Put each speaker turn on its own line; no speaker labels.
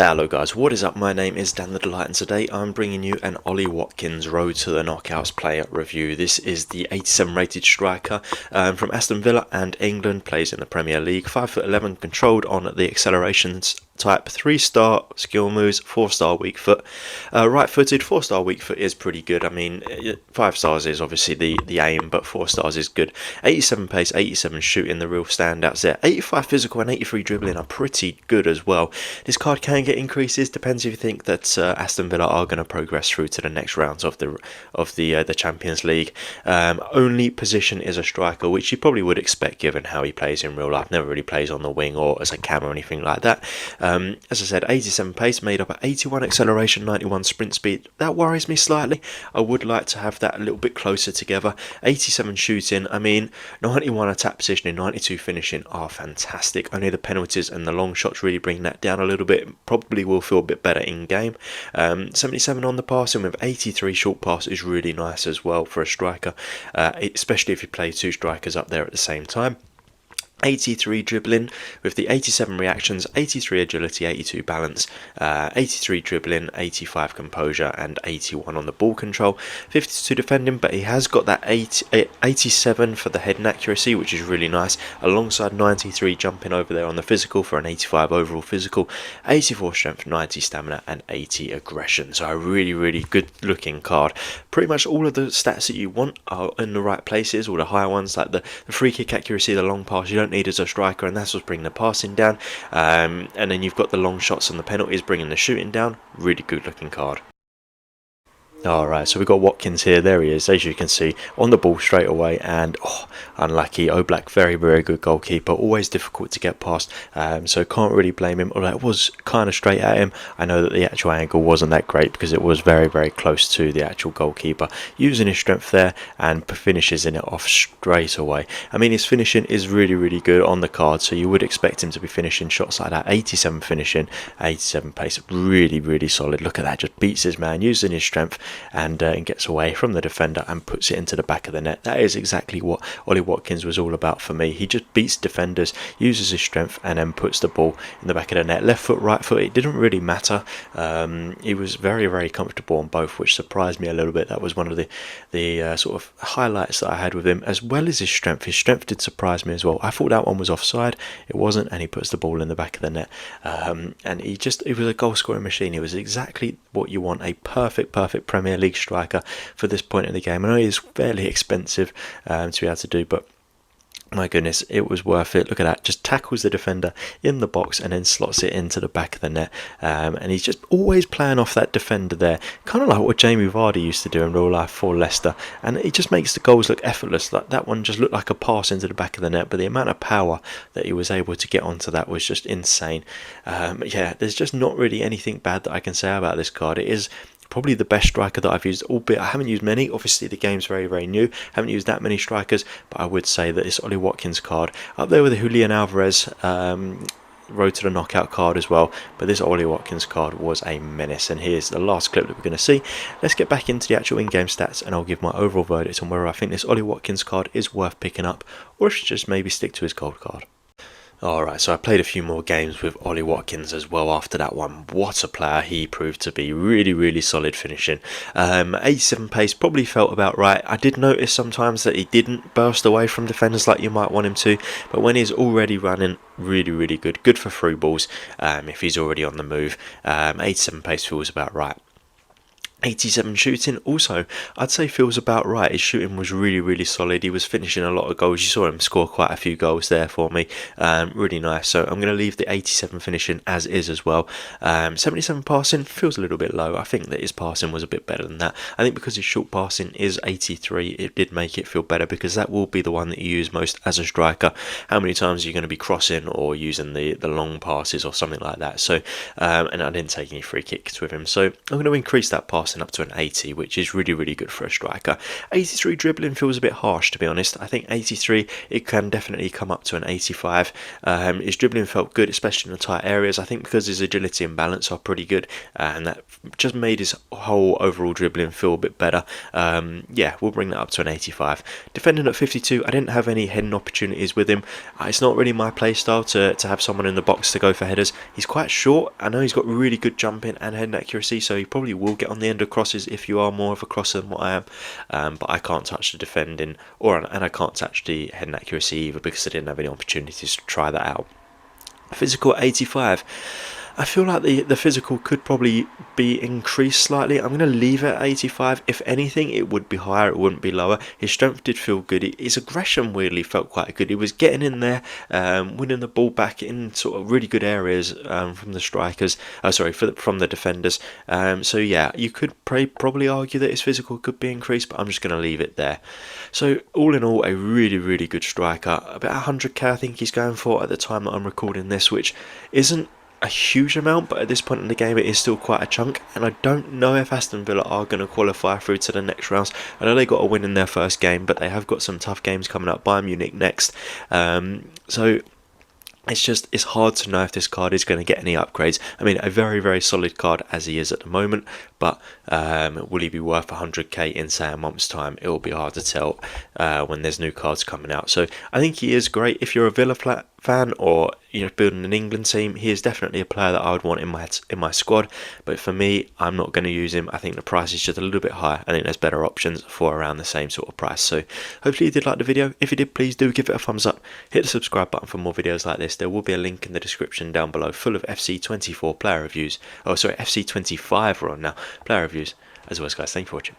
Hello guys, what is up? My name is Dan the Delight and today I'm bringing you an Ollie Watkins Road to the Knockouts player review. This is the 87 rated striker from Aston Villa and England, plays in the Premier League, 5'11", controlled on the accelerations type, 3-star skill moves, 4-star weak foot, right footed. 4-star weak foot is pretty good. I mean, 5 stars is obviously the aim, but 4 stars is good. 87 pace, 87 shooting, the real standouts there. 85 physical and 83 dribbling are pretty good as well. This card can get increases, depends if you think that Aston Villa are going to progress through to the next rounds of the Champions League. Only position is a striker, which you probably would expect given how he plays in real life. Never really plays on the wing or as a cam or anything like that. As I said, 87 pace, made up of 81 acceleration, 91 sprint speed. That worries me slightly. I would like to have that a little bit closer together. 87 shooting, I mean, 91 attack positioning, 92 finishing are fantastic. Only the penalties and the long shots really bring that down a little bit. Probably will feel a bit better in game. 77 on the passing with 83 short pass is really nice as well for a striker, especially if you play 2 strikers up there at the same time. 83 dribbling with the 87 reactions, 83 agility, 82 balance, 83 dribbling, 85 composure and 81 on the ball control, 52 defending, but he has got that 87 for the head and accuracy, which is really nice, alongside 93 jumping over there on the physical for an 85 overall physical, 84 strength, 90 stamina and 80 aggression. So a really good looking card. Pretty much all of the stats that you want are in the right places, all the higher ones like the free kick accuracy, the long pass, you don't need as a striker, and that's what's bringing the passing down, and then you've got the long shots and the penalties bringing the shooting down. Really good looking card. Alright, so we've got Watkins here. There he is, as you can see, on the ball straight away, and unlucky. Oblak, very good goalkeeper, always difficult to get past, so can't really blame him, although it was kind of straight at him. I know that the actual angle wasn't that great because it was very close to the actual goalkeeper, using his strength there and finishes in it off straight away. I mean, his finishing is really good on the card, so you would expect him to be finishing shots like that. 87 finishing, 87 pace, really solid. Look at that, just beats his man using his strength, and gets away from the defender and puts it into the back of the net. That is exactly what Ollie Watkins was all about for me. He just beats defenders, uses his strength, and then puts the ball in the back of the net. Left foot, right foot, it didn't really matter. He was very comfortable on both, which surprised me a little bit. That was one of the sort of highlights that I had with him, as well as his strength. His strength did surprise me as well. I thought that one was offside. It wasn't, and he puts the ball in the back of the net. And he was a goal scoring machine. He was exactly what you want, a perfect Premier League striker for this point in the game. I know he's fairly expensive to be able to do, but my goodness, it was worth it. Look at that, just tackles the defender in the box and then slots it into the back of the net, and he's just always playing off that defender there, kind of like what Jamie Vardy used to do in real life for Leicester, and it just makes the goals look effortless. Like that one just looked like a pass into the back of the net, but the amount of power that he was able to get onto that was just insane. Yeah, there's just not really anything bad that I can say about this card. It is probably the best striker that I've used, albeit I haven't used many. Obviously the game's very new, haven't used that many strikers, but I would say that this Ollie Watkins card up there with the Julian Alvarez road to the knockout card as well, but this Ollie Watkins card was a menace. And here's the last clip that we're going to see. Let's get back into the actual in-game stats and I'll give my overall verdict on whether I think this Ollie Watkins card is worth picking up or should just maybe stick to his gold card. Alright, so I played a few more games with Ollie Watkins as well after that one. What a player he proved to be. Really solid finishing. 87 pace probably felt about right. I did notice sometimes that he didn't burst away from defenders like you might want him to, but when he's already running, really good. Good for through balls if he's already on the move. 87 pace feels about right. 87 shooting also I'd say feels about right. His shooting was really solid. He was finishing a lot of goals. You saw him score quite a few goals there for me. Really nice. So I'm going to leave the 87 finishing as is as well. 77 passing feels a little bit low. I think that his passing was a bit better than that. I think because his short passing is 83, it did make it feel better because that will be the one that you use most as a striker. How many times are you going to be crossing or using the long passes or something like that? So and I didn't take any free kicks with him, so I'm going to increase that pass passing up to an 80, which is really, really good for a striker. 83 dribbling feels a bit harsh, to be honest. I think 83, it can definitely come up to an 85. His dribbling felt good, especially in the tight areas. I think because his agility and balance are pretty good, and that just made his whole overall dribbling feel a bit better. Yeah, we'll bring that up to an 85. Defending at 52, I didn't have any heading opportunities with him. It's not really my play style to have someone in the box to go for headers. He's quite short. I know he's got really good jumping and heading accuracy, so he probably will get on the end of crosses if you are more of a crosser than what I am. But I can't touch the defending, and I can't touch the heading accuracy either because I didn't have any opportunities to try that out. Physical at 85. I feel like the physical could probably be increased slightly. I'm going to leave it at 85. If anything, it would be higher, it wouldn't be lower. His strength did feel good. His aggression weirdly felt quite good. He was getting in there, winning the ball back in sort of really good areas from the strikers. From the defenders. So yeah, you could probably argue that his physical could be increased, but I'm just going to leave it there. So all in all, a really, really good striker. About 100k I think he's going for at the time that I'm recording this, which isn't a huge amount, but at this point in the game it is still quite a chunk, and I don't know if Aston Villa are going to qualify through to the next rounds. I know they got a win in their first game, but they have got some tough games coming up. Bayern Munich next, so it's hard to know if this card is going to get any upgrades. I mean, a very, very solid card as he is at the moment, but will he be worth 100k in, say, a month's time? It will be hard to tell when there's new cards coming out. So I think he is great if you're a Villa fan or you're building an England team. He is definitely a player that I would want in my squad, but for me, I'm not going to use him. I think the price is just a little bit higher. I think there's better options for around the same sort of price. So hopefully you did like the video. If you did, please do give it a thumbs up, hit the subscribe button for more videos like this. There will be a link in the description down below full of FC24 player reviews. FC25 we're on now, player reviews. As always, guys, thank you for watching.